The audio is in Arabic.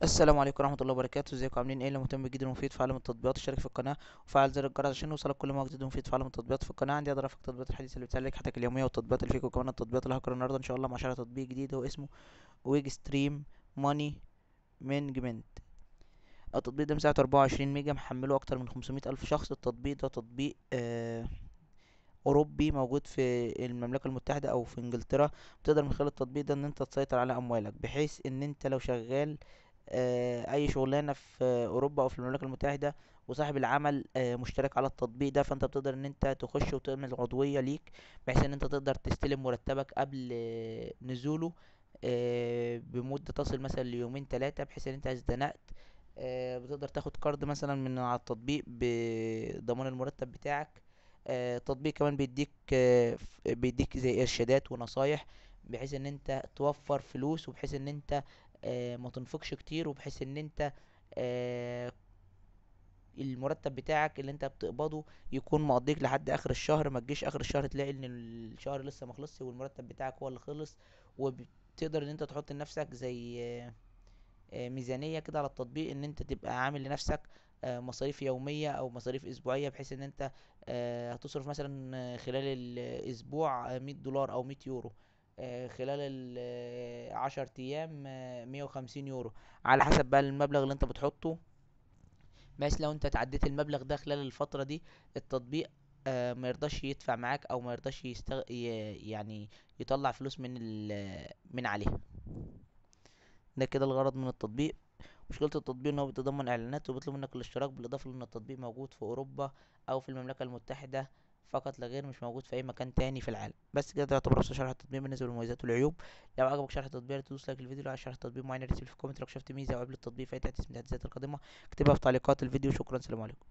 السلام عليكم ورحمة الله وبركاته. ازيكم عاملين ايه؟ اللي مهتم جدا ومفيد في عالم التطبيقات اشترك في القناة وفعل زر الجرس عشان يوصلك كل ما هو جديد ومفيد في عالم التطبيقات. في القناة عندي اقدر افك التطبيقات الحديثة اللي بتسهل لك حياتك اليومية والتطبيقات اللي فيك، وكمان التطبيقات اللي هكرر النهاردة ان شاء الله مع شرح تطبيق جديد هو اسمه ويج ستريم ماني مانجمنت. التطبيق ده مساحته 24 ميجا، محمله اكتر من 500 الف شخص. التطبيق ده تطبيق اوروبي موجود في المملكه المتحده او في انجلترا. بتقدر من خلال التطبيق ده ان انت تسيطر على اموالك، بحيث ان انت لو شغال اي شغلانه في اوروبا او في المملكه المتحده وصاحب العمل مشترك على التطبيق ده، فانت بتقدر ان انت تخش وتعمل عضويه ليك، بحيث ان انت تقدر تستلم مرتبك قبل نزوله بمده تصل مثلا ليومين ثلاثه، بحيث ان انت اذا اتزنقت بتقدر تاخد كارد مثلا من على التطبيق بضمان المرتب بتاعك. التطبيق كمان بيديك زي ارشادات ونصايح، بحيث ان انت توفر فلوس، وبحيث ان انت ما تنفقش كتير، وبحيث ان انت آه، المرتب بتاعك اللي انت بتقبضه يكون مقضيك لحد اخر الشهر. ما تجيش اخر الشهر تلاقي ان الشهر لسه مخلصش والمرتب بتاعك هو اللي خلص. وبتقدر ان انت تحط لنفسك زي ميزانية كده على التطبيق، ان انت تبقى عامل لنفسك مصاريف يومية او مصاريف اسبوعية، بحيث ان انت هتصرف مثلا خلال الاسبوع 100 دولار او 100 يورو، خلال 10 ايام 150 يورو، على حسب بقى المبلغ اللي انت بتحطه. بحيث لو انت تعديت المبلغ ده خلال الفترة دي، التطبيق ما يرضاش يدفع معاك او ما يرضاش يعني يطلع فلوس من عليها. ده كده الغرض من التطبيق. مشكلة التطبيق ان هو بيتضمن اعلانات وبيطلب منك الاشتراك، بالاضافة لان التطبيق موجود في اوروبا او في المملكة المتحدة فقط لا غير، مش موجود في اي مكان تاني في العالم. بس كده يعتبر نفس شرح التطبيق بالنسبة للمميزات والعيوب. لو عجبك شرح التطبيق تدوس لايك للفيديو. لو عايز شرح تطبيق معين رسيب في الكومنت. لو شفت ميزة او قبل التطبيق في اي تحديث من التحديثات القادمة اكتبها في تعليقات الفيديو. شكرا، سلام عليكم.